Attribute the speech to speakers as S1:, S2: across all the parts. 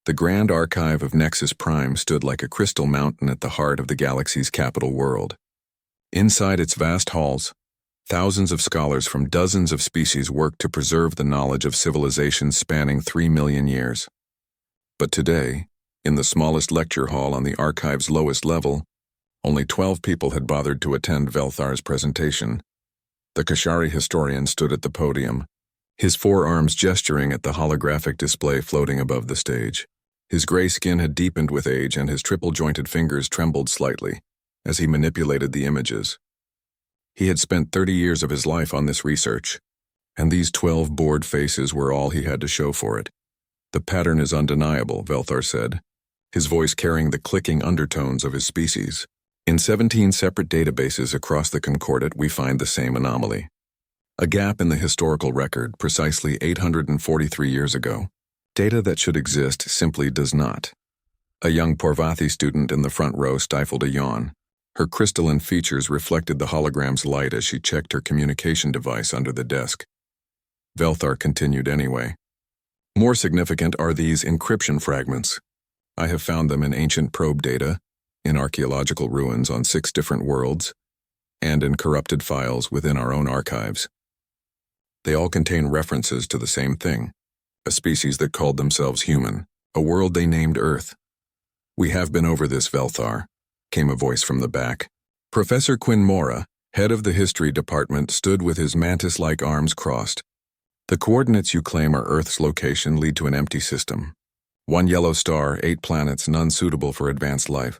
S1: The Grand Archive of Nexus Prime stood like a crystal mountain at the heart of the galaxy's capital world. Inside its vast halls, thousands of scholars from dozens of species worked to preserve the knowledge of civilizations spanning 3 million years. But today, in the smallest lecture hall on the archive's lowest level, only 12 people had bothered to attend Velthar's presentation. The Kashari historian stood at the podium, his forearms gesturing at the holographic display floating above the stage. His gray skin had deepened with age and his triple-jointed fingers trembled slightly as he manipulated the images. He had spent 30 years of his life on this research, and these 12 bored faces were all he had to show for it. The pattern is undeniable, Velthar said, his voice carrying the clicking undertones of his species. In 17 separate databases across the Concordat, we find the same anomaly. A gap in the historical record, precisely 843 years ago. Data that should exist simply does not. A young Porvathi student in the front row stifled a yawn. Her crystalline features reflected the hologram's light as she checked her communication device under the desk. Velthar continued anyway. More significant are these encryption fragments. I have found them in ancient probe data, in archaeological ruins on 6 different worlds, and in corrupted files within our own archives. They all contain references to the same thing. A species that called themselves human, a world they named Earth. "We have been over this, Velthar," came a voice from the back. Professor Quinn Mora, head of the history department, stood with his mantis-like arms crossed. "The coordinates you claim are Earth's location lead to an empty system. 1 yellow star, 8 planets, none suitable for advanced life.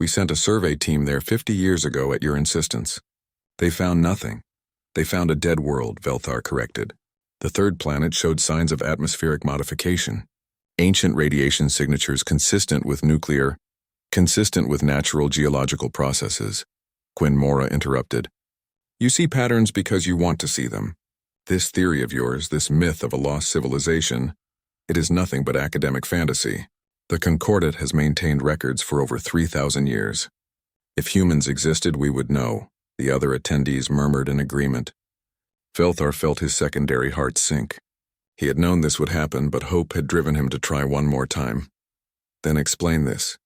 S1: We sent a survey team there 50 years ago at your insistence. They found nothing. They found a dead world," Velthar corrected. The 3rd planet showed signs of atmospheric modification, ancient radiation signatures consistent with natural geological processes. Quinn Mora interrupted. "You see patterns because you want to see them. This theory of yours, this myth of a lost civilization, it is nothing but academic fantasy. The Concordat has maintained records for over 3,000 years. If humans existed, we would know," the other attendees murmured in agreement. Velthar felt his secondary heart sink. He had known this would happen, but hope had driven him to try one more time. "Then explain this,"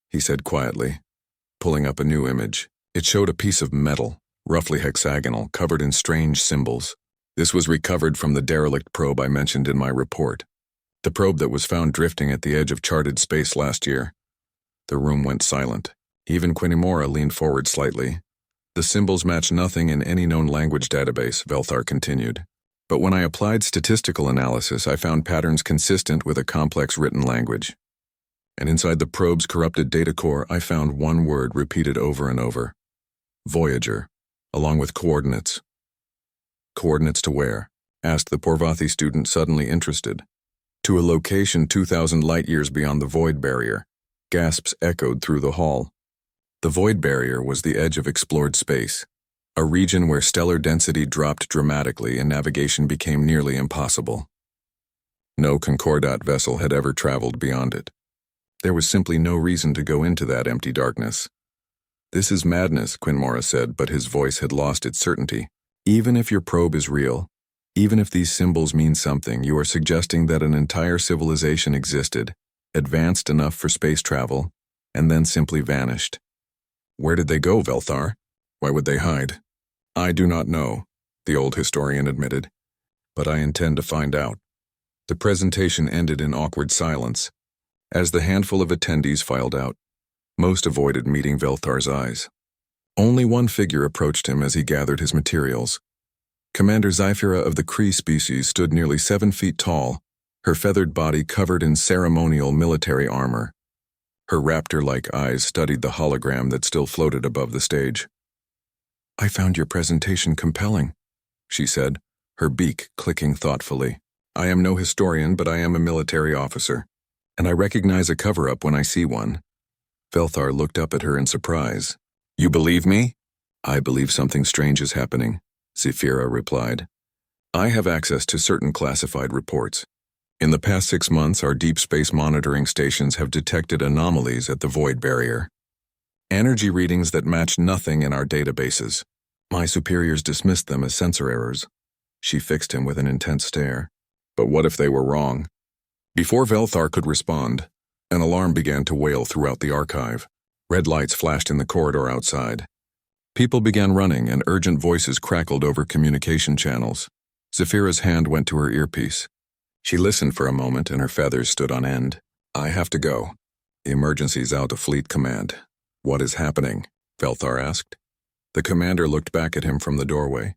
S1: he said quietly, pulling up a new image. It showed a piece of metal, roughly hexagonal, covered in strange symbols. This was recovered from the derelict probe I mentioned in my report. The probe that was found drifting at the edge of charted space last year. The room went silent. Even Quinimora leaned forward slightly. "The symbols match nothing in any known language database," Velthar continued. "But when I applied statistical analysis, I found patterns consistent with a complex written language. And inside the probe's corrupted data core, I found one word repeated over and over. Voyager, along with coordinates." "Coordinates to where?" asked the Porvathi student, suddenly interested. "To a location 2,000 light-years beyond the void barrier." Gasps echoed through the hall. The void barrier was the edge of explored space, a region where stellar density dropped dramatically and navigation became nearly impossible. No Concordat vessel had ever traveled beyond it. There was simply no reason to go into that empty darkness. "This is madness," Quinn Mora said, but his voice had lost its certainty. "Even if your probe is real, even if these symbols mean something, you are suggesting that an entire civilization existed, advanced enough for space travel, and then simply vanished. Where did they go, Velthar? Why would they hide?" "I do not know," the old historian admitted, "but I intend to find out." The presentation ended in awkward silence. As the handful of attendees filed out, most avoided meeting Velthar's eyes. Only one figure approached him as he gathered his materials. Commander Zyphira of the Kree species stood nearly 7 feet tall, her feathered body covered in ceremonial military armor. Her raptor-like eyes studied the hologram that still floated above the stage. "I found your presentation compelling," she said, her beak clicking thoughtfully. "I am no historian, but I am a military officer, and I recognize a cover-up when I see one." Velthar looked up at her in surprise. "You believe me?" "I believe something strange is happening," Zyphira replied. "I have access to certain classified reports. In the past 6 months, our deep space monitoring stations have detected anomalies at the void barrier. Energy readings that match nothing in our databases. My superiors dismissed them as sensor errors." She fixed him with an intense stare. "But what if they were wrong?" Before Velthar could respond, an alarm began to wail throughout the archive. Red lights flashed in the corridor outside. People began running and urgent voices crackled over communication channels. Zafira's hand went to her earpiece. She listened for a moment and her feathers stood on end. "I have to go. The emergency's out of fleet command." "What is happening?" Velthar asked. The commander looked back at him from the doorway.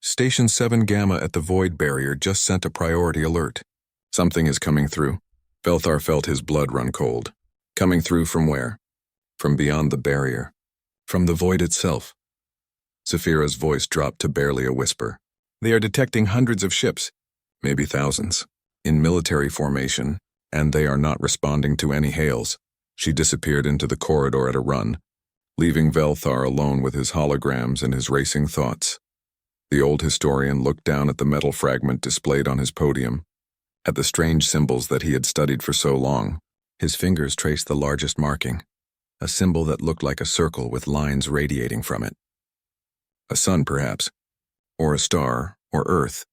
S1: "Station 7 Gamma at the Void Barrier just sent a priority alert. Something is coming through." Velthar felt his blood run cold. "Coming through from where?" "From beyond the barrier. From the void itself." Zafira's voice dropped to barely a whisper. "They are detecting hundreds of ships, maybe thousands, in military formation, and they are not responding to any hails." She disappeared into the corridor at a run, leaving Velthar alone with his holograms and his racing thoughts. The old historian looked down at the metal fragment displayed on his podium, at the strange symbols that he had studied for so long. His fingers traced the largest marking, a symbol that looked like a circle with lines radiating from it. A sun, perhaps, or a star, or Earth.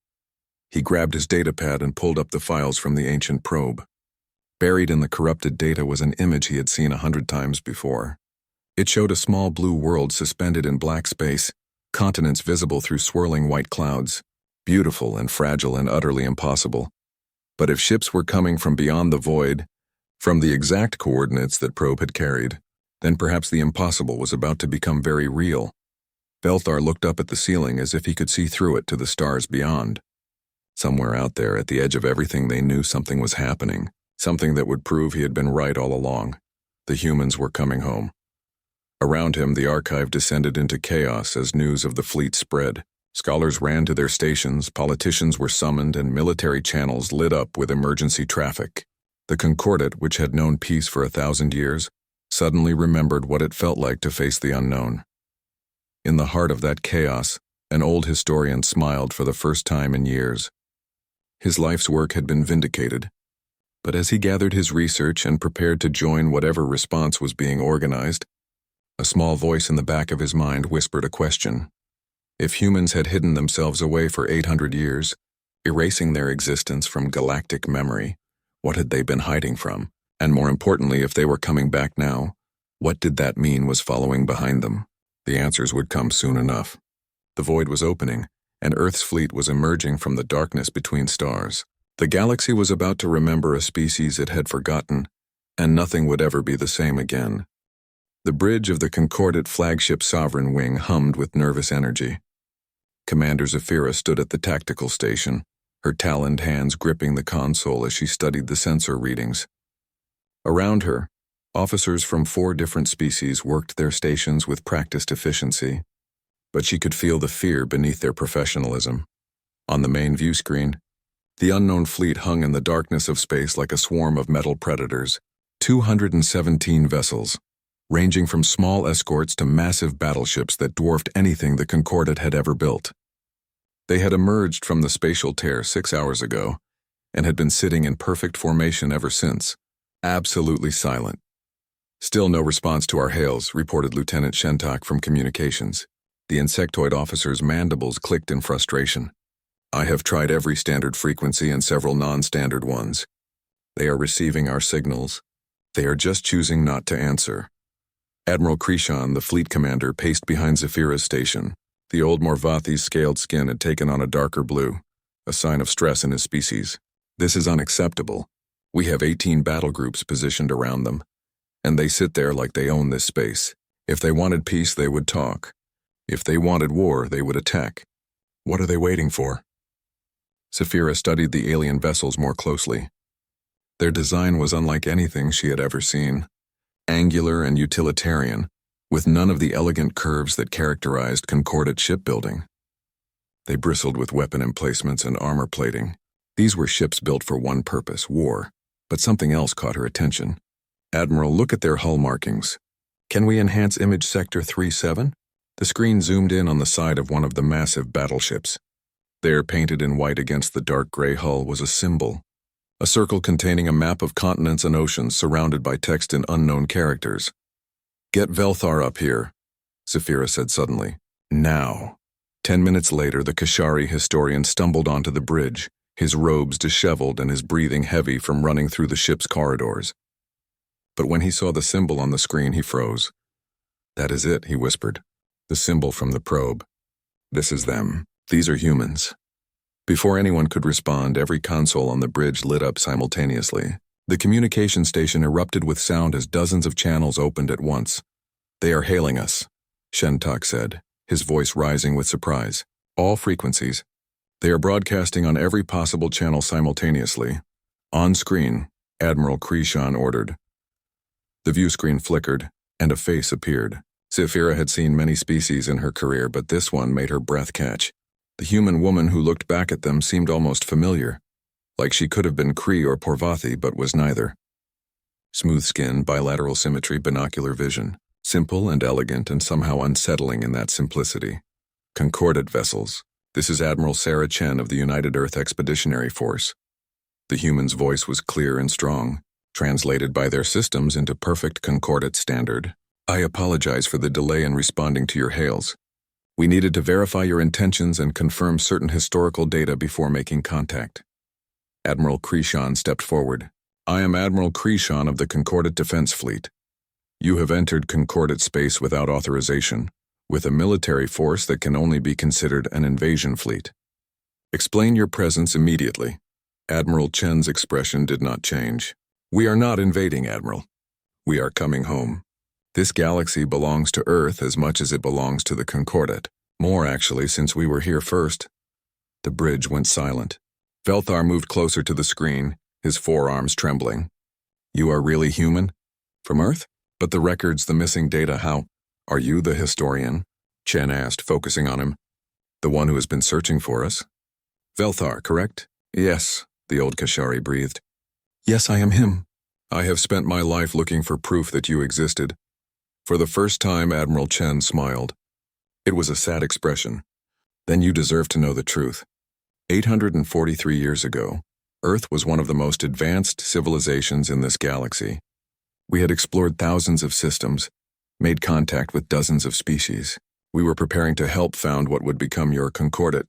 S1: He grabbed his datapad and pulled up the files from the ancient probe. Buried in the corrupted data was an image he had seen 100 times before. It showed a small blue world suspended in black space, continents visible through swirling white clouds, beautiful and fragile and utterly impossible. But if ships were coming from beyond the void, from the exact coordinates that probe had carried, then perhaps the impossible was about to become very real. Velthar looked up at the ceiling as if he could see through it to the stars beyond. Somewhere out there, at the edge of everything they knew, something was happening, something that would prove he had been right all along. The humans were coming home. Around him, the archive descended into chaos as news of the fleet spread. Scholars ran to their stations, politicians were summoned, and military channels lit up with emergency traffic. The Concordat, which had known peace for 1,000 years, suddenly remembered what it felt like to face the unknown. In the heart of that chaos, an old historian smiled for the first time in years. His life's work had been vindicated. But as he gathered his research and prepared to join whatever response was being organized, a small voice in the back of his mind whispered a question. If humans had hidden themselves away for 800 years, erasing their existence from galactic memory, what had they been hiding from? And more importantly, if they were coming back now, what did that mean was following behind them? The answers would come soon enough. The void was opening, and Earth's fleet was emerging from the darkness between stars. The galaxy was about to remember a species it had forgotten, and nothing would ever be the same again. The bridge of the Concordat flagship Sovereign Wing hummed with nervous energy. Commander Zafira stood at the tactical station, her taloned hands gripping the console as she studied the sensor readings. Around her, officers from 4 different species worked their stations with practiced efficiency, but she could feel the fear beneath their professionalism. On the main view screen, the unknown fleet hung in the darkness of space like a swarm of metal predators. 217 vessels, ranging from small escorts to massive battleships that dwarfed anything the Concordat had ever built. They had emerged from the spatial tear 6 hours ago and had been sitting in perfect formation ever since, absolutely silent. "Still no response to our hails," reported Lieutenant Shentak from communications. The insectoid officer's mandibles clicked in frustration. "I have tried every standard frequency and several non-standard ones. They are receiving our signals. They are just choosing not to answer." Admiral Krishan, the fleet commander, paced behind Zafira's station. The old Morvathi's scaled skin had taken on a darker blue, a sign of stress in his species. "This is unacceptable. We have 18 battle groups positioned around them, and they sit there like they own this space. If they wanted peace, they would talk. If they wanted war, they would attack. What are they waiting for?" Zafira studied the alien vessels more closely. Their design was unlike anything she had ever seen. Angular and utilitarian, with none of the elegant curves that characterized Concordat shipbuilding. They bristled with weapon emplacements and armor plating. These were ships built for one purpose, war, but something else caught her attention. "Admiral, look at their hull markings. Can we enhance image sector 37? The screen zoomed in on the side of one of the massive battleships. There, painted in white against the dark gray hull, was a symbol. A circle containing a map of continents and oceans surrounded by text in unknown characters. "Get Velthar up here," Zafira said suddenly. "Now." 10 minutes later, the Kashari historian stumbled onto the bridge, his robes disheveled and his breathing heavy from running through the ship's corridors. But when he saw the symbol on the screen, he froze. "That is it," he whispered. "The symbol from the probe. This is them. These are humans." Before anyone could respond, every console on the bridge lit up simultaneously. The communication station erupted with sound as dozens of channels opened at once. "They are hailing us," Shentok said, his voice rising with surprise. "All frequencies. They are broadcasting on every possible channel simultaneously." On screen, Admiral Krishan ordered. The view screen flickered, and a face appeared. Zephyra had seen many species in her career, but this one made her breath catch. The human woman who looked back at them seemed almost familiar, like she could have been Kree or Porvathi, but was neither. Smooth skin, bilateral symmetry, binocular vision. Simple and elegant and somehow unsettling in that simplicity. Concordate vessels. "This is Admiral Sarah Chen of the United Earth Expeditionary Force." The human's voice was clear and strong, translated by their systems into perfect concordate standard. "I apologize for the delay in responding to your hails. We needed to verify your intentions and confirm certain historical data before making contact." Admiral Krishan stepped forward. "I am Admiral Krishan of the Concordate Defense Fleet. You have entered concordate space without authorization, with a military force that can only be considered an invasion fleet. Explain your presence immediately." Admiral Chen's expression did not change. "We are not invading, Admiral. We are coming home. This galaxy belongs to Earth as much as it belongs to the Concordate. More, actually, since we were here first." The bridge went silent. Velthar moved closer to the screen, his forearms trembling. "You are really human? From Earth? But the records, the missing data, how? Are you the historian?" Chen asked, focusing on him. "The one who has been searching for us?" "Velthar, correct?" "Yes," the old Kashari breathed. "Yes, I am him. I have spent my life looking for proof that you existed." For the first time, Admiral Chen smiled. It was a sad expression. "Then you deserve to know the truth. 843 years ago, Earth was one of the most advanced civilizations in this galaxy. We had explored thousands of systems, made contact with dozens of species. We were preparing to help found what would become your Concordate."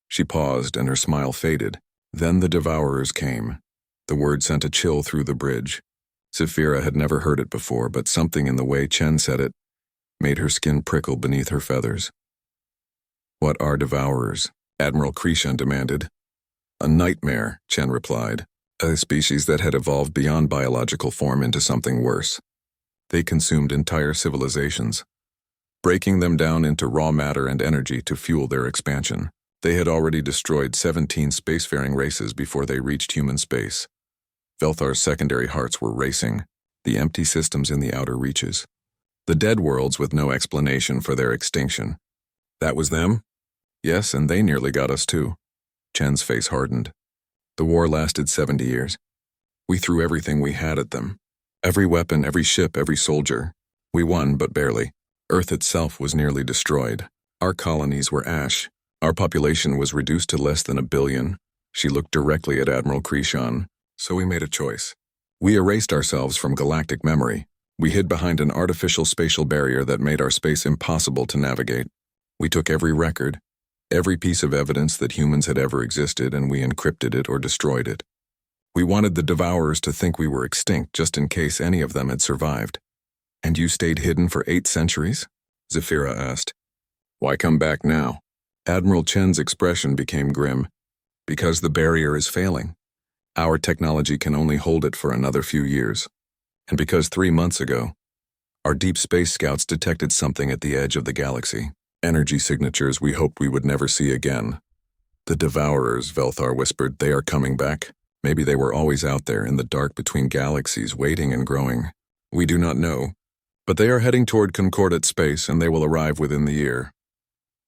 S1: She paused, and her smile faded. Then the Devourers came. The word sent a chill through the bridge. Zephyra had never heard it before, but something in the way Chen said it made her skin prickle beneath her feathers. "What are Devourers?" Admiral Krishan demanded. "A nightmare," Chen replied. "A species that had evolved beyond biological form into something worse. They consumed entire civilizations, breaking them down into raw matter and energy to fuel their expansion. They had already destroyed 17 spacefaring races before they reached human space." Velthar's secondary hearts were racing, the empty systems in the outer reaches. The dead worlds with no explanation for their extinction. "That was them?" "Yes, and they nearly got us too." Chen's face hardened. "The war lasted 70 years. We threw everything we had at them. Every weapon, every ship, every soldier. We won, but barely. Earth itself was nearly destroyed. Our colonies were ash. Our population was reduced to less than 1 billion. She looked directly at Admiral Krishan. "So we made a choice. We erased ourselves from galactic memory. We hid behind an artificial spatial barrier that made our space impossible to navigate. We took every record, every piece of evidence that humans had ever existed, and we encrypted it or destroyed it. We wanted the Devourers to think we were extinct just in case any of them had survived." "And you stayed hidden for 8 centuries? Zephyra asked. "Why come back now?" Admiral Chen's expression became grim. "Because the barrier is failing. Our technology can only hold it for another few years. And because 3 months ago, our deep space scouts detected something at the edge of the galaxy. Energy signatures we hoped we would never see again." "The Devourers," Velthar whispered. "They are coming back. Maybe they were always out there in the dark between galaxies, waiting and growing. We do not know. But they are heading toward concordate space, and they will arrive within the year."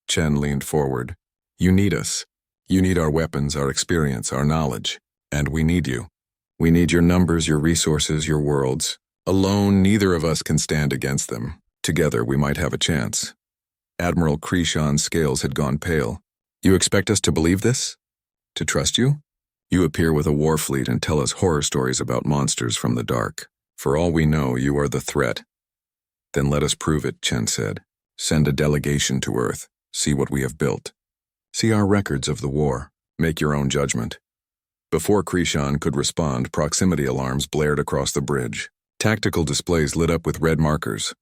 S1: Chen leaned forward. "You need us. You need our weapons, our experience, our knowledge. And we need you. We need your numbers, your resources, your worlds. Alone, neither of us can stand against them. Together, we might have a chance." Admiral Krishan's scales had gone pale. "You expect us to believe this? To trust you? You appear with a war fleet and tell us horror stories about monsters from the dark. For all we know, you are the threat." "Then let us prove it," Chen said. "Send a delegation to Earth. See what we have built. See our records of the war. Make your own judgment. Before Krishan could respond, proximity alarms blared across the bridge. Tactical displays lit up with red markers.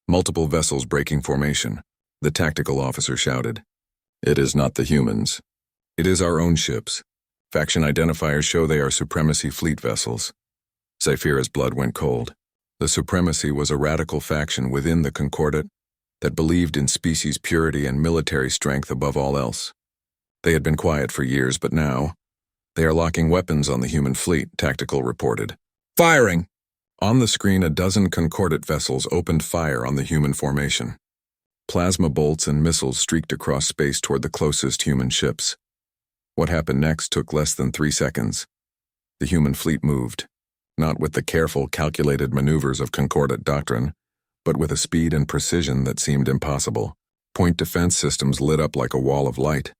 S1: Multiple vessels breaking formation. The tactical officer shouted, "It is not the humans. It is our own ships. Faction identifiers show they are Supremacy fleet vessels." Zyphira's blood went cold. The Supremacy was a radical faction within the Concordat that believed in species purity and military strength above all else. They had been quiet for years, but now, they are locking weapons on the human fleet, Tactical reported. "Firing!" On the screen, a dozen Concordat vessels opened fire on the human formation. Plasma bolts and missiles streaked across space toward the closest human ships. What happened next took less than 3 seconds. The human fleet moved, not with the careful, calculated maneuvers of Concordat doctrine, but with a speed and precision that seemed impossible. Point defense systems lit up like a wall of light,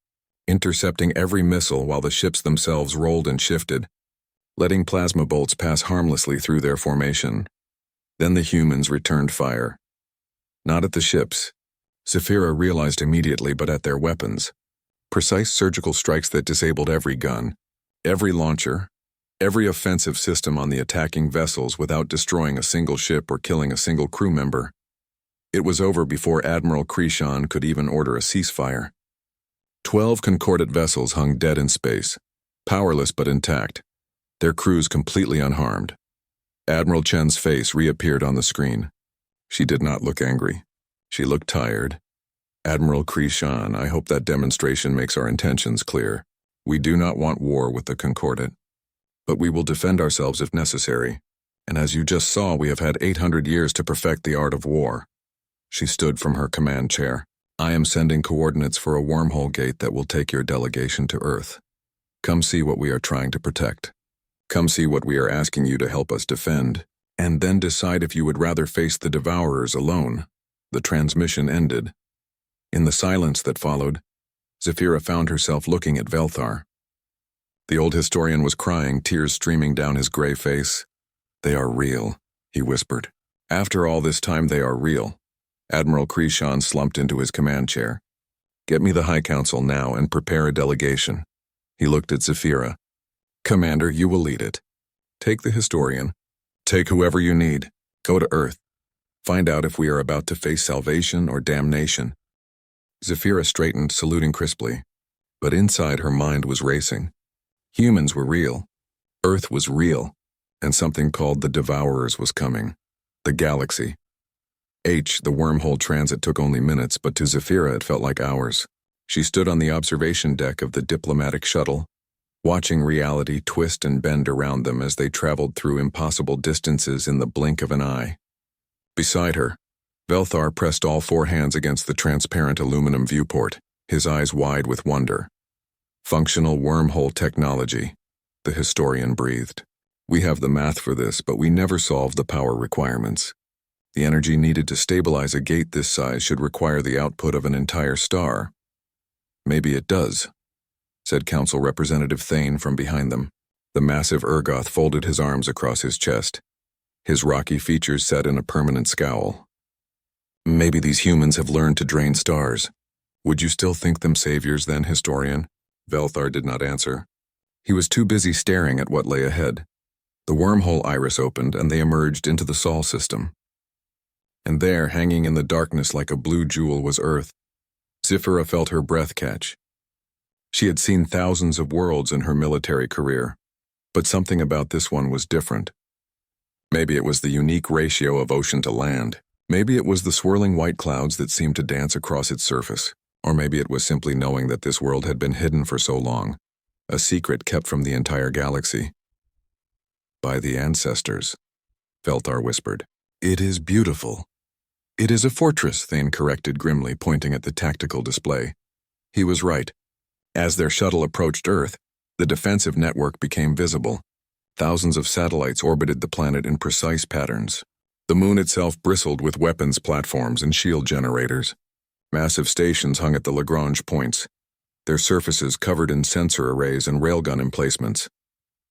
S1: intercepting every missile while the ships themselves rolled and shifted, letting plasma bolts pass harmlessly through their formation. Then the humans returned fire. Not at the ships. Zyphira realized immediately, but at their weapons. Precise surgical strikes that disabled every gun, every launcher, every offensive system on the attacking vessels without destroying a single ship or killing a single crew member. It was over before Admiral Krishan could even order a ceasefire. 12 Concordat vessels hung dead in space, powerless but intact, their crews completely unharmed. Admiral Chen's face reappeared on the screen. She did not look angry. She looked tired. "Admiral Krishan, I hope that demonstration makes our intentions clear. We do not want war with the Concordat, but we will defend ourselves if necessary. And as you just saw, we have had 800 years to perfect the art of war." She stood from her command chair. "I am sending coordinates for a wormhole gate that will take your delegation to Earth. Come see what we are trying to protect. Come see what we are asking you to help us defend, and then decide if you would rather face the Devourers alone." The transmission ended. In the silence that followed, Zyphira found herself looking at Velthar. The old historian was crying, tears streaming down his gray face. "They are real," he whispered. "After all this time, they are real." Admiral Krishan slumped into his command chair. "Get me the High Council now and prepare a delegation." He looked at Zyphira. "Commander, you will lead it. Take the historian. Take whoever you need. Go to Earth. Find out if we are about to face salvation or damnation." Zyphira straightened, saluting crisply. But inside her mind was racing. Humans were real. Earth was real. And something called the Devourers was coming. The galaxy. The wormhole transit took only minutes, but to Zyphira it felt like hours. She stood on the observation deck of the diplomatic shuttle, watching reality twist and bend around them as they traveled through impossible distances in the blink of an eye. Beside her, Velthar pressed all 4 hands against the transparent aluminum viewport, his eyes wide with wonder. "Functional wormhole technology," the historian breathed. "We have the math for this, but we never solved the power requirements. The energy needed to stabilize a gate this size should require the output of an entire star." "Maybe it does," said Council Representative Thane from behind them. The massive Urgoth folded his arms across his chest, his rocky features set in a permanent scowl. "Maybe these humans have learned to drain stars. Would you still think them saviors then, historian?" Velthar did not answer. He was too busy staring at what lay ahead. The wormhole iris opened and they emerged into the Sol system. And there, hanging in the darkness like a blue jewel, was Earth. Zyphira felt her breath catch. She had seen thousands of worlds in her military career, but something about this one was different. Maybe it was the unique ratio of ocean to land. Maybe it was the swirling white clouds that seemed to dance across its surface. Or maybe it was simply knowing that this world had been hidden for so long, a secret kept from the entire galaxy. "By the ancestors," Velthar whispered. "It is beautiful." "It is a fortress," Thane corrected grimly, pointing at the tactical display. He was right. As their shuttle approached Earth, the defensive network became visible. Thousands of satellites orbited the planet in precise patterns. The moon itself bristled with weapons platforms and shield generators. Massive stations hung at the Lagrange points, their surfaces covered in sensor arrays and railgun emplacements.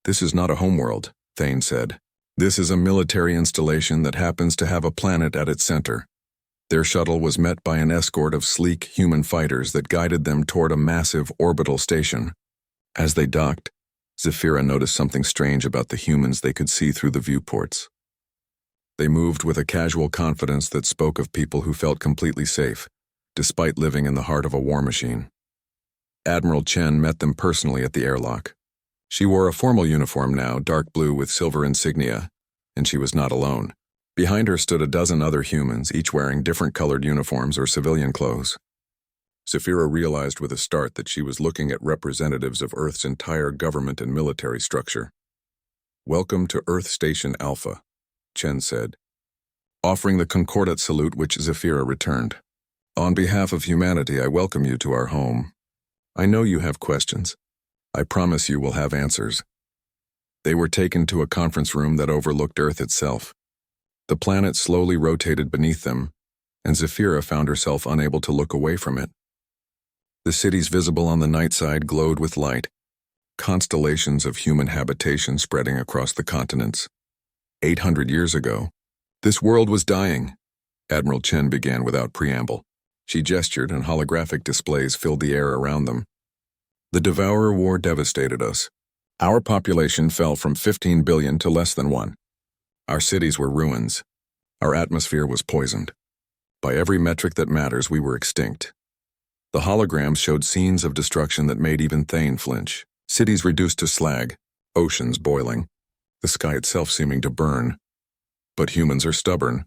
S1: "This is not a homeworld," Thane said. "This is a military installation that happens to have a planet at its center." Their shuttle was met by an escort of sleek human fighters that guided them toward a massive orbital station. As they docked, Zephyra noticed something strange about the humans they could see through the viewports. They moved with a casual confidence that spoke of people who felt completely safe, despite living in the heart of a war machine. Admiral Chen met them personally at the airlock. She wore a formal uniform now, dark blue with silver insignia, and she was not alone. Behind her stood a dozen other humans, each wearing different colored uniforms or civilian clothes. Zephyra realized with a start that she was looking at representatives of Earth's entire government and military structure. "Welcome to Earth Station Alpha," Chen said, offering the concordate salute which Zephyra returned. "On behalf of humanity, I welcome you to our home. I know you have questions. I promise you will have answers." They were taken to a conference room that overlooked Earth itself. The planet slowly rotated beneath them, and Zephyra found herself unable to look away from it. The cities visible on the night side glowed with light, constellations of human habitation spreading across the continents. 800 years ago, this world was dying. Admiral Chen began without preamble. She gestured, and holographic displays filled the air around them. "The Devourer War devastated us. Our population fell from 15 billion to less than 1. Our cities were ruins. Our atmosphere was poisoned. By every metric that matters, we were extinct." The holograms showed scenes of destruction that made even Thane flinch. Cities reduced to slag, oceans boiling, the sky itself seeming to burn. "But humans are stubborn,"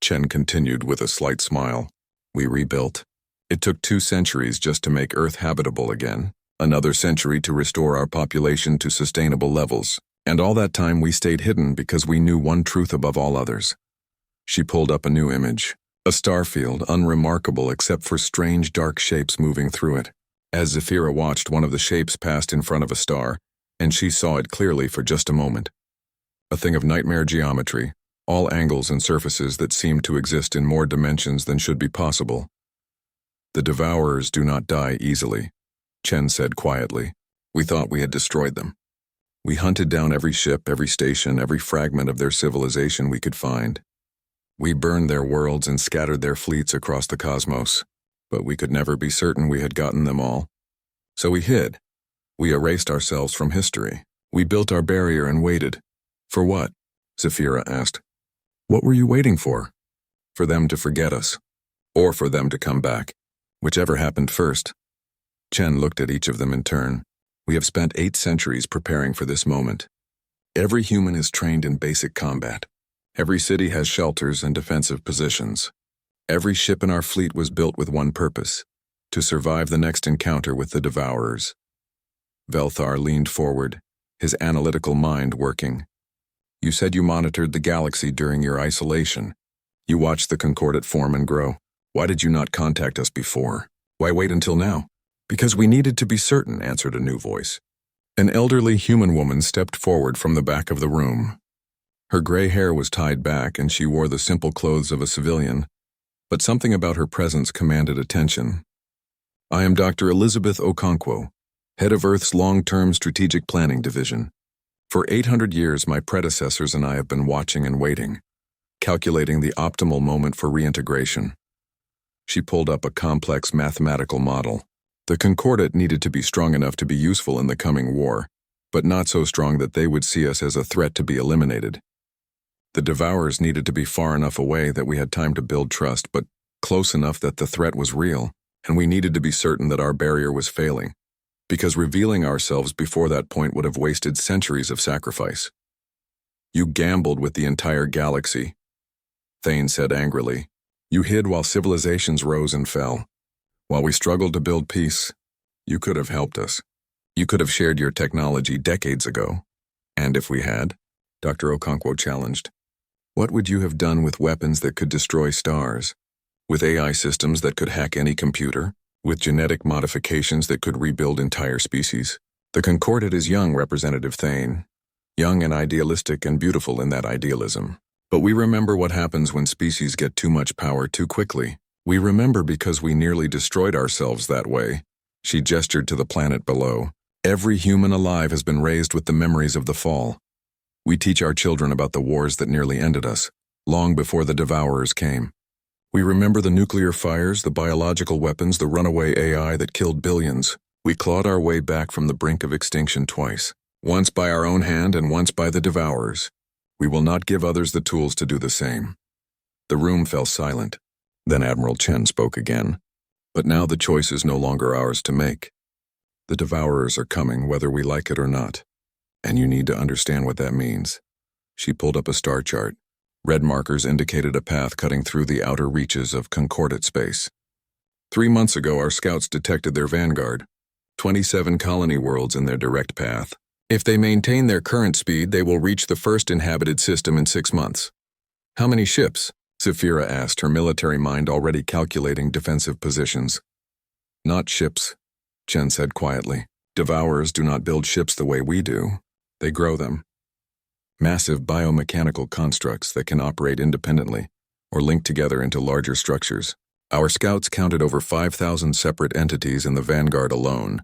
S1: Chen continued with a slight smile. "We rebuilt. It took 2 centuries just to make Earth habitable again, another century to restore our population to sustainable levels, and all that time we stayed hidden because we knew one truth above all others." She pulled up a new image, a starfield unremarkable except for strange dark shapes moving through it. As Zephyra watched, one of the shapes passed in front of a star, and she saw it clearly for just a moment. A thing of nightmare geometry, all angles and surfaces that seemed to exist in more dimensions than should be possible. "The Devourers do not die easily," Chen said quietly. "We thought we had destroyed them. We hunted down every ship, every station, every fragment of their civilization we could find. We burned their worlds and scattered their fleets across the cosmos, but we could never be certain we had gotten them all. So we hid. We erased ourselves from history. We built our barrier and waited." "For what?" Zephyra asked. "What were you waiting for?" "For them to forget us. Or for them to come back. Whichever happened first." Chen looked at each of them in turn. "We have spent 8 centuries preparing for this moment. Every human is trained in basic combat. Every city has shelters and defensive positions. Every ship in our fleet was built with one purpose: to survive the next encounter with the Devourers." Velthar leaned forward, his analytical mind working. "You said you monitored the galaxy during your isolation. You watched the concordate form and grow. Why did you not contact us before? Why wait until now?" "Because we needed to be certain," answered a new voice. An elderly human woman stepped forward from the back of the room. Her gray hair was tied back and she wore the simple clothes of a civilian, but something about her presence commanded attention. "I am Dr. Elizabeth Okonkwo, head of Earth's long-term strategic planning division. For 800 years, my predecessors and I have been watching and waiting, calculating the optimal moment for reintegration." She pulled up a complex mathematical model. The concordate needed to be strong enough to be useful in the coming war, but not so strong that they would see us as a threat to be eliminated. The Devourers needed to be far enough away that we had time to build trust, but close enough that the threat was real, and we needed to be certain that our barrier was failing, because revealing ourselves before that point would have wasted centuries of sacrifice. "You gambled with the entire galaxy," Thane said angrily. "You hid while civilizations rose and fell. While we struggled to build peace, you could have helped us. You could have shared your technology decades ago." "And if we had?" Dr. Okonkwo challenged. "What would you have done with weapons that could destroy stars? With AI systems that could hack any computer? With genetic modifications that could rebuild entire species?" "The concordate is young, Representative Thane. Young and idealistic and beautiful in that idealism. But we remember what happens when species get too much power too quickly. We remember because we nearly destroyed ourselves that way." She gestured to the planet below. "Every human alive has been raised with the memories of the fall. We teach our children about the wars that nearly ended us, long before the Devourers came. We remember the nuclear fires, the biological weapons, the runaway AI that killed billions. We clawed our way back from the brink of extinction twice. once by our own hand and once by the Devourers. We will not give others the tools to do the same." The room fell silent. Then Admiral Chen spoke again. "But now the choice is no longer ours to make. The Devourers are coming whether we like it or not. And you need to understand what that means." She pulled up a star chart. Red markers indicated a path cutting through the outer reaches of concordate space. 3 months ago, our scouts detected their vanguard, 27 colony worlds in their direct path. If they maintain their current speed, they will reach the first inhabited system in 6 months. "How many ships?" Zafira asked, her military mind already calculating defensive positions. "Not ships," Chen said quietly. "Devourers do not build ships the way we do. They grow them. Massive biomechanical constructs that can operate independently or link together into larger structures. Our scouts counted over 5,000 separate entities in the vanguard alone.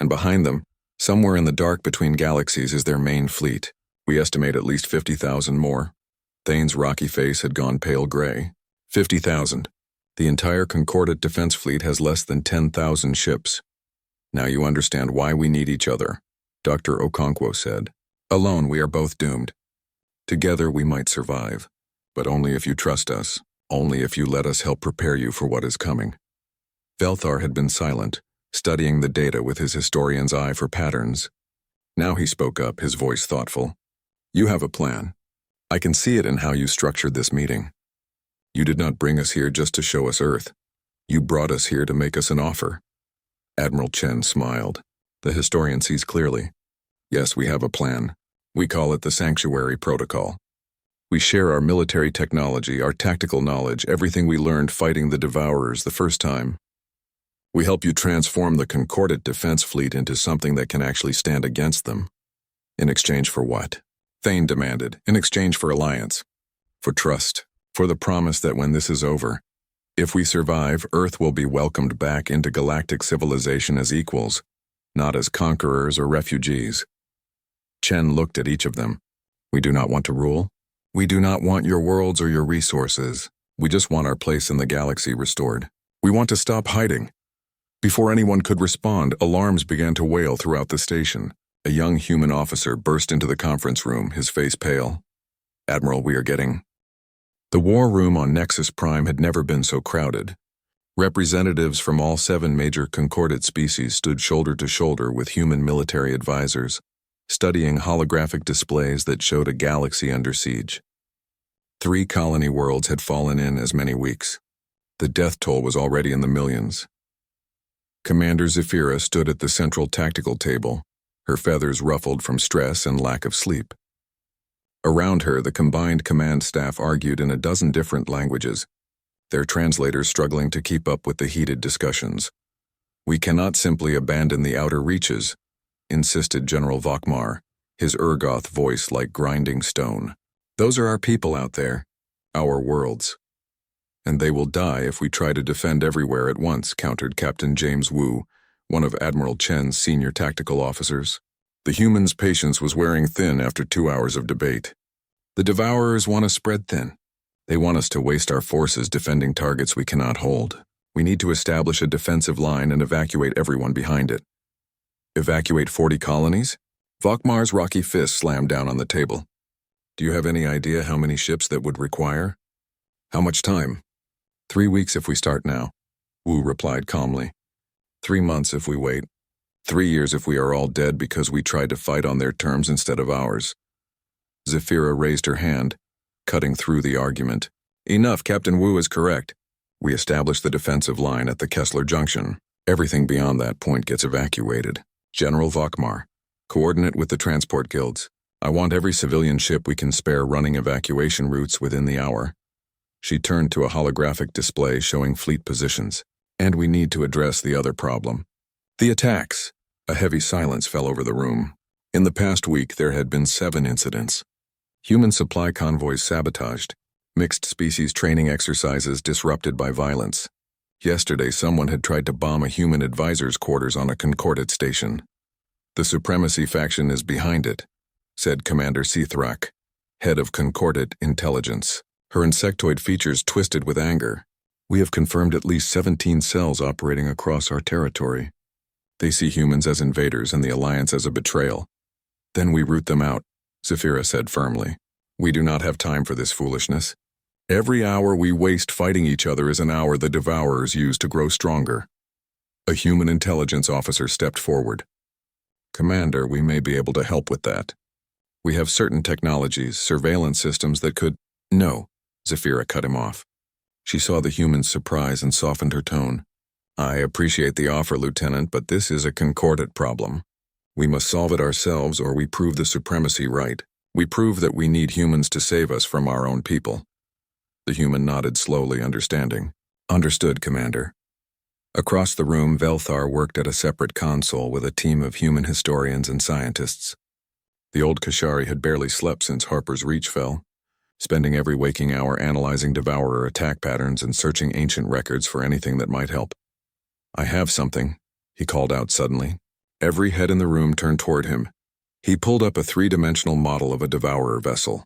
S1: And behind them, somewhere in the dark between galaxies, is their main fleet. We estimate at least 50,000 more." Thane's rocky face had gone pale gray. 50,000. The entire Concordate defense fleet has less than 10,000 ships. "Now you understand why we need each other," Dr. Okonkwo said. "Alone we are both doomed. Together we might survive, but only if you trust us, only if you let us help prepare you for what is coming." Velthar had been silent, studying the data with his historian's eye for patterns. Now he spoke up, his voice thoughtful. "You have a plan. I can see it in how you structured this meeting. You did not bring us here just to show us Earth. You brought us here to make us an offer." Admiral Chen smiled. The historian sees clearly. "Yes, we have a plan. We call it the Sanctuary Protocol. We share our military technology, our tactical knowledge, everything we learned fighting the Devourers the first time. We help you transform the Concordate defense fleet into something that can actually stand against them." "In exchange for what?" Thane demanded. "In exchange for alliance. For trust. For the promise that when this is over, if we survive, Earth will be welcomed back into galactic civilization as equals, not as conquerors or refugees." Chen looked at each of them. "We do not want to rule. We do not want your worlds or your resources. We just want our place in the galaxy restored. We want to stop hiding." Before anyone could respond, alarms began to wail throughout the station. A young human officer burst into the conference room, his face pale. "Admiral, we are getting—" The war room on Nexus Prime had never been so crowded. Representatives from all 7 major concordate species stood shoulder to shoulder with human military advisors, studying holographic displays that showed a galaxy under siege. 3 colony worlds had fallen in as many weeks. The death toll was already in the millions. Commander Zafira stood at the central tactical table, her feathers ruffled from stress and lack of sleep. Around her, the combined command staff argued in a dozen different languages, their translators struggling to keep up with the heated discussions. "We cannot simply abandon the outer reaches," insisted General Vokmar, his Urgoth voice like grinding stone. "Those are our people out there, our worlds. And they will die if we try to defend everywhere at once," countered Captain James Wu, one of Admiral Chen's senior tactical officers. The humans' patience was wearing thin after 2 hours of debate. "The Devourers want to spread thin. They want us to waste our forces defending targets we cannot hold. We need to establish a defensive line and evacuate everyone behind it." "Evacuate 40 colonies?" Vokmar's rocky fist slammed down on the table. "Do you have any idea how many ships that would require? How much time?" 3 weeks if we start now," Wu replied calmly. 3 months if we wait. 3 years if we are all dead because we tried to fight on their terms instead of ours." Zafira raised her hand, cutting through the argument. "Enough, Captain Wu is correct. We establish the defensive line at the Kessler Junction. Everything beyond that point gets evacuated. General Vokmar, coordinate with the transport guilds. I want every civilian ship we can spare running evacuation routes within the hour." She turned to a holographic display showing fleet positions. "And we need to address the other problem. The attacks." A heavy silence fell over the room. In the past week, there had been 7 incidents. Human supply convoys sabotaged, mixed species training exercises disrupted by violence. Yesterday, someone had tried to bomb a human advisor's quarters on a Concordate station. "The Supremacy faction is behind it," said Commander Cithrak, head of Concordate Intelligence. Her insectoid features twisted with anger. "We have confirmed at least 17 cells operating across our territory. They see humans as invaders and the Alliance as a betrayal. Then we root them out, Zephyra said firmly. We do not have time for this foolishness. Every hour we waste fighting each other is an hour the Devourers use to grow stronger. A human intelligence officer stepped forward. Commander, we may be able to help with that. We have certain technologies, surveillance systems that could— No, Zephyra cut him off. She saw the human's surprise and softened her tone. I appreciate the offer, Lieutenant, but this is a concordant problem. We must solve it ourselves or we prove the supremacy right. We prove that we need humans to save us from our own people. The human nodded slowly, understanding. Understood, Commander. Across the room, Velthar worked at a separate console with a team of human historians and scientists. The old Kashari had barely slept since Harper's Reach fell, spending every waking hour analyzing Devourer attack patterns and searching ancient records for anything that might help. I have something, he called out suddenly. Every head in the room turned toward him. He pulled up a three-dimensional model of a Devourer vessel.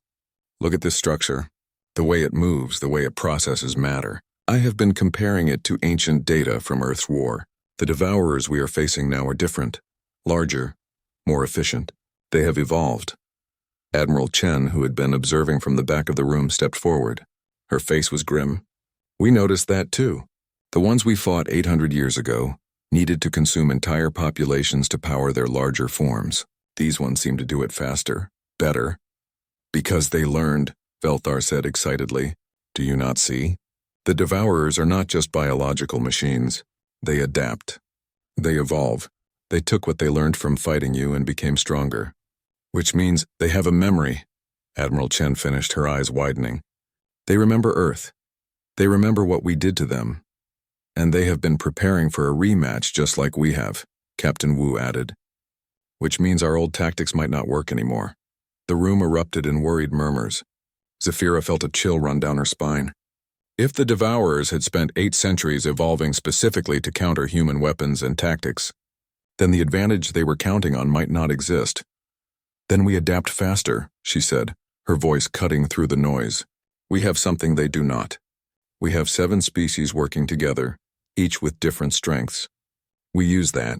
S1: Look at this structure. The way it moves, the way it processes matter. I have been comparing it to ancient data from Earth's war. The Devourers we are facing now are different, larger, more efficient. They have evolved. Admiral Chen, who had been observing from the back of the room, stepped forward. Her face was grim. We noticed that too. The ones we fought 800 years ago needed to consume entire populations to power their larger forms. These ones seem to do it faster, better. Because they learned, Velthar said excitedly. Do you not see? The Devourers are not just biological machines. They adapt. They evolve. They took what they learned from fighting you and became stronger. Which means they have a memory, Admiral Chen finished, her eyes widening. They remember Earth. They remember what we did to them. And they have been preparing for a rematch just like we have, Captain Wu added. Which means our old tactics might not work anymore. The room erupted in worried murmurs. Zephyra felt a chill run down her spine. If the Devourers had spent 8 centuries evolving specifically to counter human weapons and tactics, then the advantage they were counting on might not exist. Then we adapt faster, she said, her voice cutting through the noise. We have something they do not. We have 7 species working together, each with different strengths. We use that.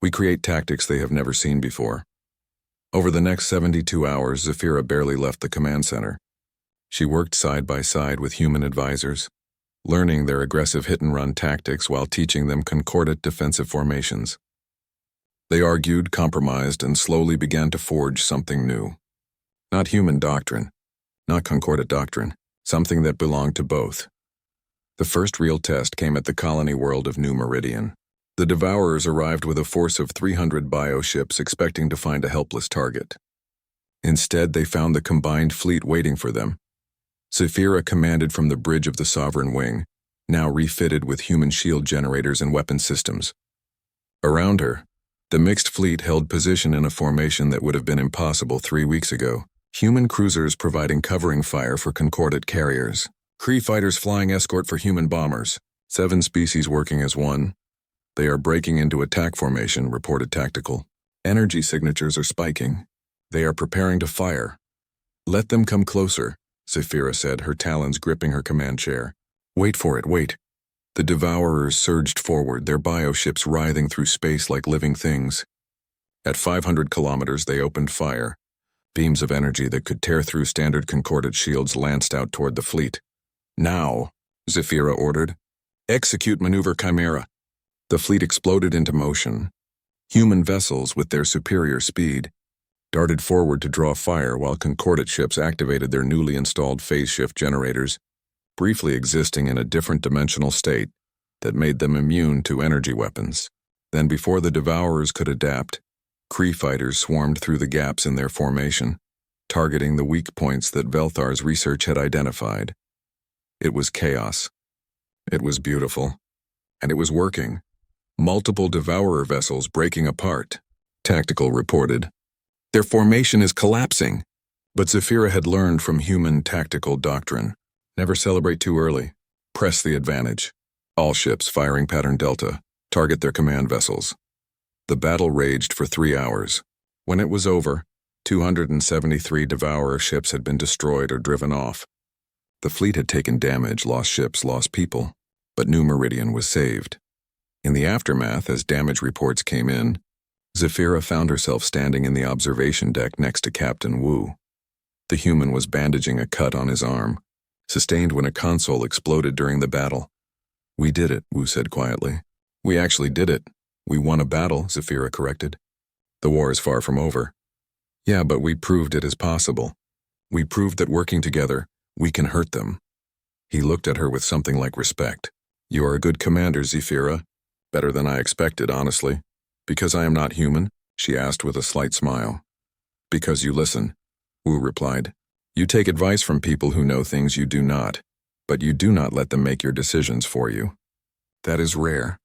S1: We create tactics they have never seen before. Over the next 72 hours, Zephyra barely left the command center. She worked side by side with human advisors, learning their aggressive hit-and-run tactics while teaching them concordant defensive formations. They argued, compromised, and slowly began to forge something new. Not human doctrine, not concordant doctrine, something that belonged to both. The first real test came at the colony world of New Meridian. The Devourers arrived with a force of 300 bioships expecting to find a helpless target. Instead, they found the combined fleet waiting for them. Zephyra commanded from the bridge of the Sovereign Wing, now refitted with human shield generators and weapon systems. Around her, the mixed fleet held position in a formation that would have been impossible 3 weeks ago. Human cruisers providing covering fire for concordant carriers. Kree fighters flying escort for human bombers. 7 species working as one. They are breaking into attack formation, reported Tactical. Energy signatures are spiking. They are preparing to fire. Let them come closer, Zephyra said, her talons gripping her command chair. Wait for it, wait. The Devourers surged forward, their bioships writhing through space like living things. At 500 kilometers, they opened fire. Beams of energy that could tear through standard concordant shields lanced out toward the fleet. Now, Zephyra ordered. Execute maneuver Chimera. The fleet exploded into motion. Human vessels, with their superior speed, darted forward to draw fire while concordant ships activated their newly installed phase shift generators, briefly existing in a different dimensional state that made them immune to energy weapons. Then, before the Devourers could adapt, Kree fighters swarmed through the gaps in their formation, targeting the weak points that Velthar's research had identified. It was chaos. It was beautiful. And it was working. Multiple Devourer vessels breaking apart, Tactical reported. Their formation is collapsing. But Zephyra had learned from human tactical doctrine. Never celebrate too early. Press the advantage. All ships firing pattern Delta. Target their command vessels. The battle raged for 3 hours. When it was over, 273 Devourer ships had been destroyed or driven off. The fleet had taken damage, lost ships, lost people, but New Meridian was saved. In the aftermath, as damage reports came in, Zephyra found herself standing in the observation deck next to Captain Wu. The human was bandaging a cut on his arm, sustained when a console exploded during the battle. "We did it," Wu said quietly. "We actually did it. We won a battle," Zephyra corrected. "The war is far from over." "Yeah, but we proved it is possible. We proved that working together, we can hurt them." He looked at her with something like respect. "You are a good commander, Zephyra. Better than I expected, honestly." "Because I am not human?" she asked with a slight smile. "Because you listen," Wu replied. "You take advice from people who know things you do not, but you do not let them make your decisions for you. That is rare."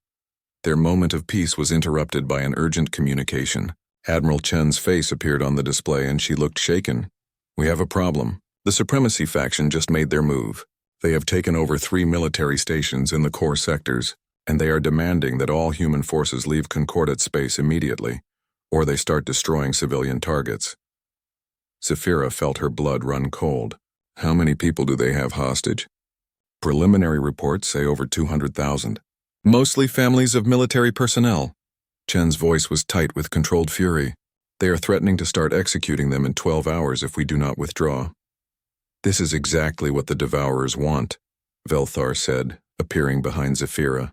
S1: Their moment of peace was interrupted by an urgent communication. Admiral Chen's face appeared on the display and she looked shaken. "We have a problem. The Supremacy faction just made their move. They have taken over 3 military stations in the core sectors, and they are demanding that all human forces leave Concordat space immediately, or they start destroying civilian targets." Zephyra felt her blood run cold. "How many people do they have hostage?" "Preliminary reports say over 200,000. Mostly families of military personnel." Chen's voice was tight with controlled fury. "They are threatening to start executing them in 12 hours if we do not withdraw." "This is exactly what the Devourers want," Velthar said, appearing behind Zephyra.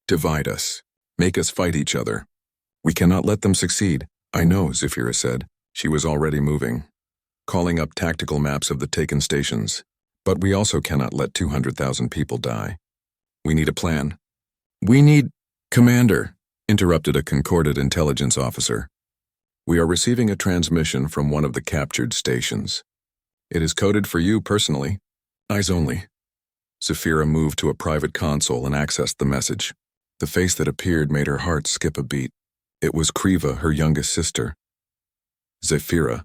S1: "Divide us. Make us fight each other. We cannot let them succeed." "I know," Zephyra said. She was already moving, calling up tactical maps of the taken stations. "But we also cannot let 200,000 people die. We need a plan." "We need—" "Commander," interrupted a Concordat intelligence officer. "We are receiving a transmission from one of the captured stations. It is coded for you personally. Eyes only." Zephyra moved to a private console and accessed the message. The face that appeared made her heart skip a beat. It was Kriva, her youngest sister. "Zephyra,"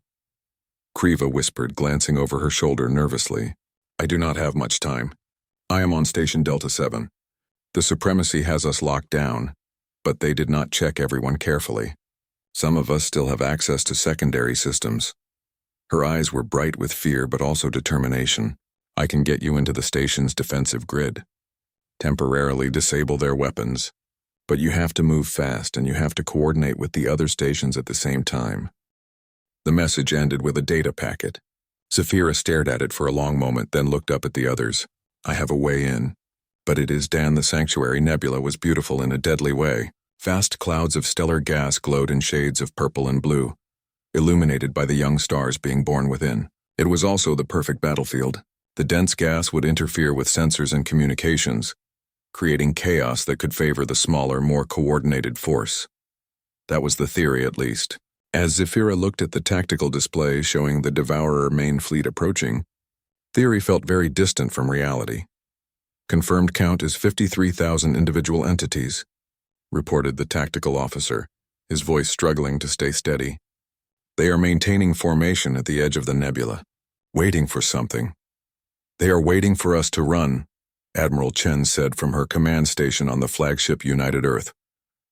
S1: Kriva whispered, glancing over her shoulder nervously. "I do not have much time. I am on Station Delta 7. The Supremacy has us locked down, but they did not check everyone carefully. Some of us still have access to secondary systems." Her eyes were bright with fear but also determination. "I can get you into the station's defensive grid. Temporarily disable their weapons. But you have to move fast and you have to coordinate with the other stations at the same time." The message ended with a data packet. Zephyra stared at it for a long moment, then looked up at the others. "I have a way in. But it is Dan the Sanctuary Nebula was beautiful in a deadly way. Vast clouds of stellar gas glowed in shades of purple and blue, illuminated by the young stars being born within. It was also the perfect battlefield. The dense gas would interfere with sensors and communications, creating chaos that could favor the smaller, more coordinated force. That was the theory, at least. As Zephyra looked at the tactical display showing the Devourer main fleet approaching, theory felt very distant from reality. "Confirmed count is 53,000 individual entities," reported the tactical officer, his voice struggling to stay steady. "They are maintaining formation at the edge of the nebula, waiting for something. They are waiting for us to run," Admiral Chen said from her command station on the flagship United Earth.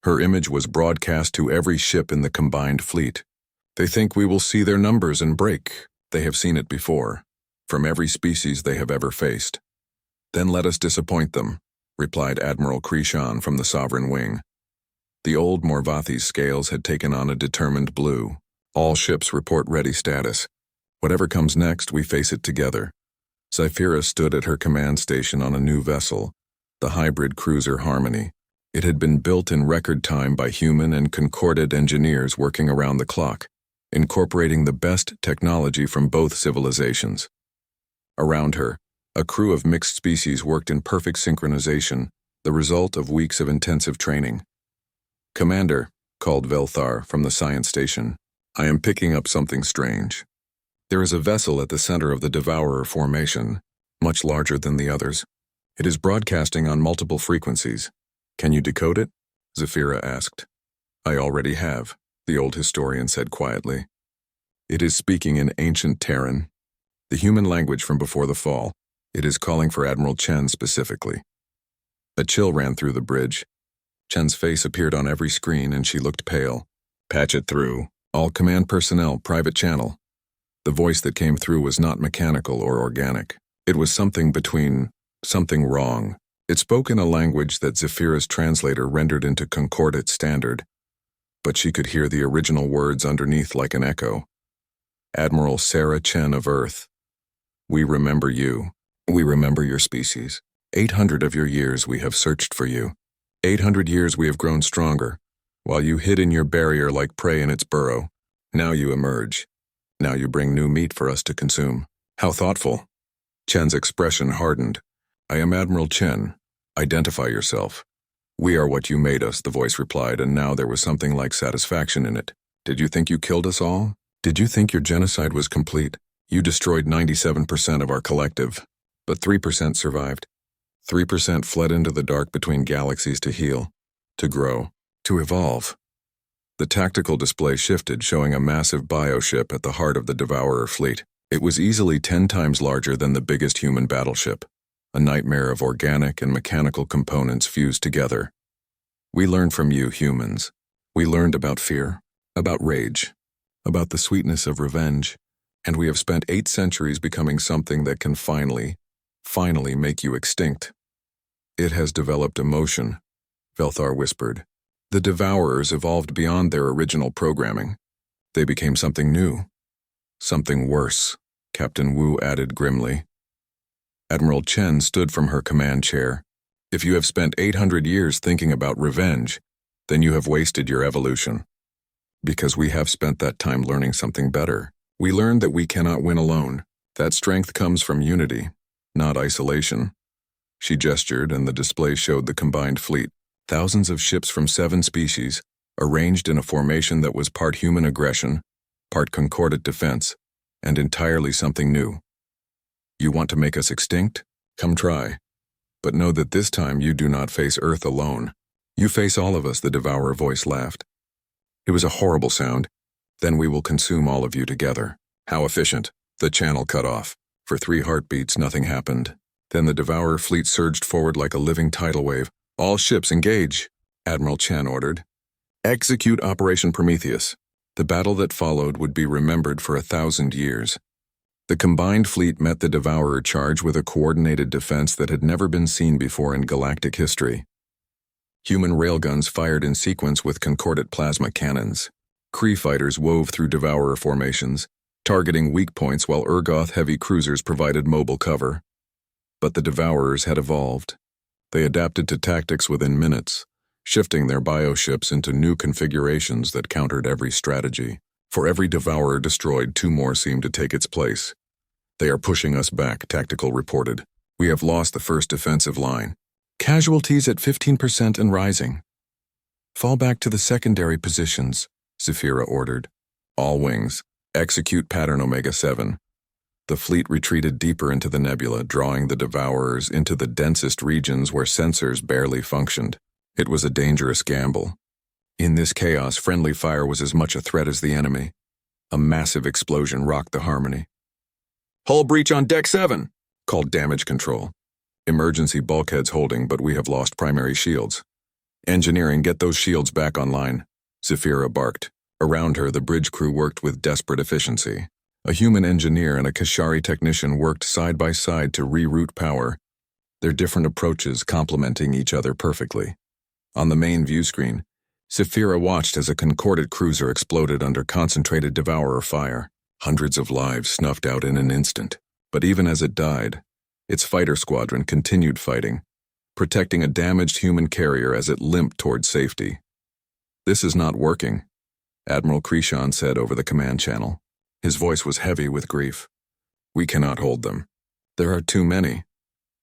S1: Her image was broadcast to every ship in the combined fleet. "They think we will see their numbers and break. They have seen it before, from every species they have ever faced." "Then let us disappoint them," replied Admiral Krishan from the Sovereign Wing. The old Morvathi's scales had taken on a determined blue. "All ships report ready status. Whatever comes next, we face it together." Zephyra stood at her command station on a new vessel, the hybrid cruiser Harmony. It had been built in record time by human and Concordat engineers working around the clock, incorporating the best technology from both civilizations. Around her, a crew of mixed species worked in perfect synchronization, the result of weeks of intensive training. "Commander," called Velthar from the science station, "I am picking up something strange. There is a vessel at the center of the Devourer formation, much larger than the others. It is broadcasting on multiple frequencies. Can you decode it?" Zephyra asked. "I already have," the old historian said quietly. "It is speaking in ancient Terran, the human language from before the fall. It is calling for Admiral Chen specifically." A chill ran through the bridge. Chen's face appeared on every screen and she looked pale. "Patch it through. All command personnel, private channel." The voice that came through was not mechanical or organic. It was something between something wrong. It spoke in a language that Zephyra's translator rendered into Concordat standard. but she could hear the original words underneath like an echo. Admiral Sarah Chen of Earth. We remember you. We remember your species. 800 of your years we have searched for you. 800 years we have grown stronger, while you hid in your barrier like prey in its burrow. Now you emerge. Now you bring new meat for us to consume. How thoughtful. Chen's expression hardened. I am Admiral Chen. Identify yourself. We are what you made us, the voice replied, and now there was something like satisfaction in it. Did you think you killed us all? Did you think your genocide was complete? You destroyed 97% of our collective, but 3% survived. 3% fled into the dark between galaxies to heal, to grow, to evolve. The tactical display shifted, showing a massive bioship at the heart of the Devourer fleet. It was easily 10 times larger than the biggest human battleship, a nightmare of organic and mechanical components fused together. We learned from you, humans. We learned about fear, about rage, about the sweetness of revenge, and we have spent 8 centuries becoming something that can finally make you extinct. It has developed emotion, Velthar whispered. The Devourers evolved beyond their original programming. They became something new. Something worse, Captain Wu added grimly. Admiral Chen stood from her command chair. If you have spent 800 years thinking about revenge, then you have wasted your evolution. Because we have spent that time learning something better. We learned that we cannot win alone. That strength comes from unity, not isolation. She gestured, and the display showed the combined fleet. Thousands of ships from 7 species, arranged in a formation that was part human aggression, part concordant defense, and entirely something new. You want to make us extinct? Come try. But know that this time you do not face Earth alone. You face all of us, the Devourer voice laughed. It was a horrible sound. Then we will consume all of you together. How efficient. The channel cut off. For 3 heartbeats, nothing happened. Then the Devourer fleet surged forward like a living tidal wave. All ships engage, Admiral Chen ordered. Execute Operation Prometheus. The battle that followed would be remembered for 1,000 years. The combined fleet met the Devourer charge with a coordinated defense that had never been seen before in galactic history. Human railguns fired in sequence with concordant plasma cannons. Kree fighters wove through Devourer formations, targeting weak points while Urgoth heavy cruisers provided mobile cover. But the Devourers had evolved. They adapted to tactics within minutes, shifting their bioships into new configurations that countered every strategy. For every Devourer destroyed, 2 more seemed to take its place. They are pushing us back, Tactical reported. We have lost the first defensive line. Casualties at 15% and rising. Fall back to the secondary positions, Zephyra ordered. All wings, execute pattern Omega-7. The fleet retreated deeper into the nebula, drawing the Devourers into the densest regions where sensors barely functioned. It was a dangerous gamble. In this chaos, friendly fire was as much a threat as the enemy. A massive explosion rocked the harmony. Hull breach on Deck 7, called Damage Control. Emergency bulkheads holding, but we have lost primary shields. Engineering, get those shields back online, Zephyra barked. Around her, the bridge crew worked with desperate efficiency. A human engineer and a Kashari technician worked side by side to reroute power, their different approaches complementing each other perfectly. On the main view screen, Zephyra watched as a concordant cruiser exploded under concentrated Devourer fire. Hundreds of lives snuffed out in an instant. But even as it died, its fighter squadron continued fighting, protecting a damaged human carrier as it limped toward safety. This is not working, Admiral Krishan said over the command channel. His voice was heavy with grief. We cannot hold them. There are too many.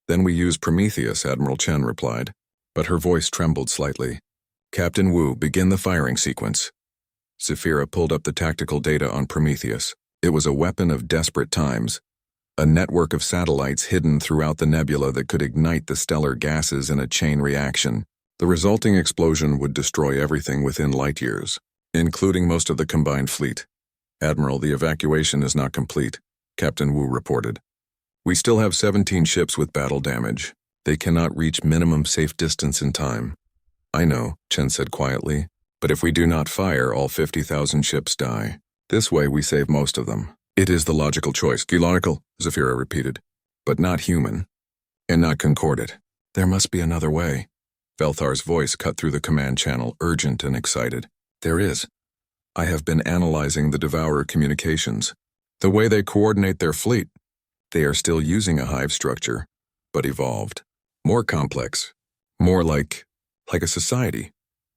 S1: Then we use Prometheus, Admiral Chen replied, but her voice trembled slightly. Captain Wu, begin the firing sequence. Zephyra pulled up the tactical data on Prometheus. It was a weapon of desperate times, a network of satellites hidden throughout the nebula that could ignite the stellar gases in a chain reaction. The resulting explosion would destroy everything within light years, including most of the combined fleet. Admiral, the evacuation is not complete, Captain Wu reported. We still have 17 ships with battle damage. They cannot reach minimum safe distance in time. I know, Chen said quietly, but if we do not fire, all 50,000 ships die. This way we save most of them. It is the logical choice. Logical, Zephyra repeated, but not human, and not concordant. There must be another way. Velthar's voice cut through the command channel, urgent and excited. There is. I have been analyzing the Devourer communications. The way they coordinate their fleet. They are still using a hive structure, but evolved. More complex. More like a society.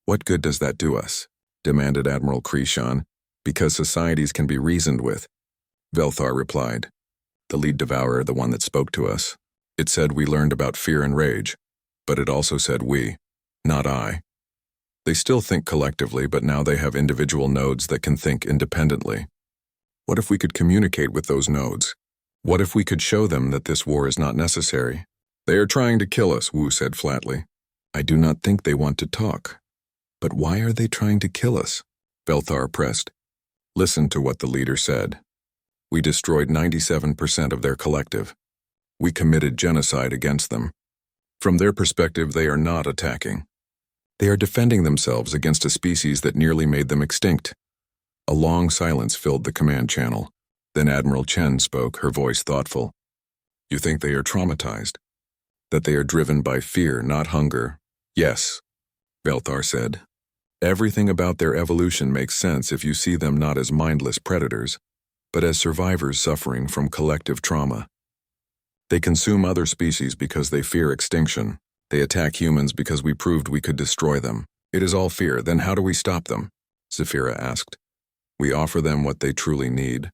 S1: What good does that do us? Demanded Admiral Krishan. Because societies can be reasoned with. Velthar replied. The lead Devourer, the one that spoke to us. It said we learned about fear and rage, but it also said we, not I. They still think collectively, but now they have individual nodes that can think independently. What if we could communicate with those nodes? What if we could show them that this war is not necessary? They are trying to kill us, Wu said flatly. I do not think they want to talk. But why are they trying to kill us? Velthar pressed. Listen to what the leader said. We destroyed 97% of their collective. We committed genocide against them. From their perspective, they are not attacking. They are defending themselves against a species that nearly made them extinct. A long silence filled the command channel. Then Admiral Chen spoke, her voice thoughtful. You think they are traumatized? That they are driven by fear, not hunger? Yes, Velthar said. Everything about their evolution makes sense if you see them not as mindless predators, but as survivors suffering from collective trauma. They consume other species because they fear extinction. They attack humans because we proved we could destroy them. It is all fear, then how do we stop them? Zafira asked. We offer them what they truly need.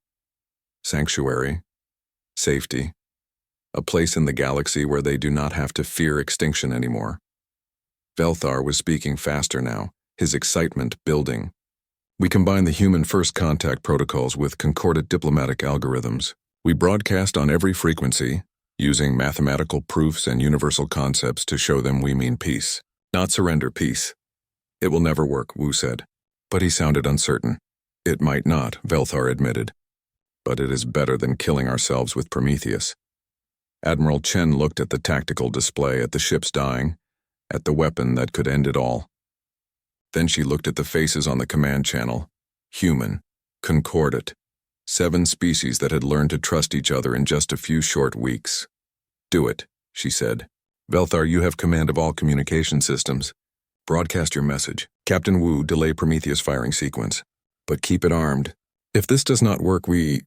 S1: Sanctuary, safety, a place in the galaxy where they do not have to fear extinction anymore. Velthar was speaking faster now, his excitement building. We combine the human first contact protocols with concordant diplomatic algorithms. We broadcast on every frequency, using mathematical proofs and universal concepts to show them we mean peace, not surrender peace. It will never work, Wu said. But he sounded uncertain. It might not, Velthar admitted. But it is better than killing ourselves with Prometheus. Admiral Chen looked at the tactical display, at the ships dying, at the weapon that could end it all. Then she looked at the faces on the command channel. Human, concordate, 7 species that had learned to trust each other in just a few short weeks. Do it, she said. Velthar, you have command of all communication systems. Broadcast your message. Captain Wu, delay Prometheus firing sequence. But keep it armed. If this does not work, we...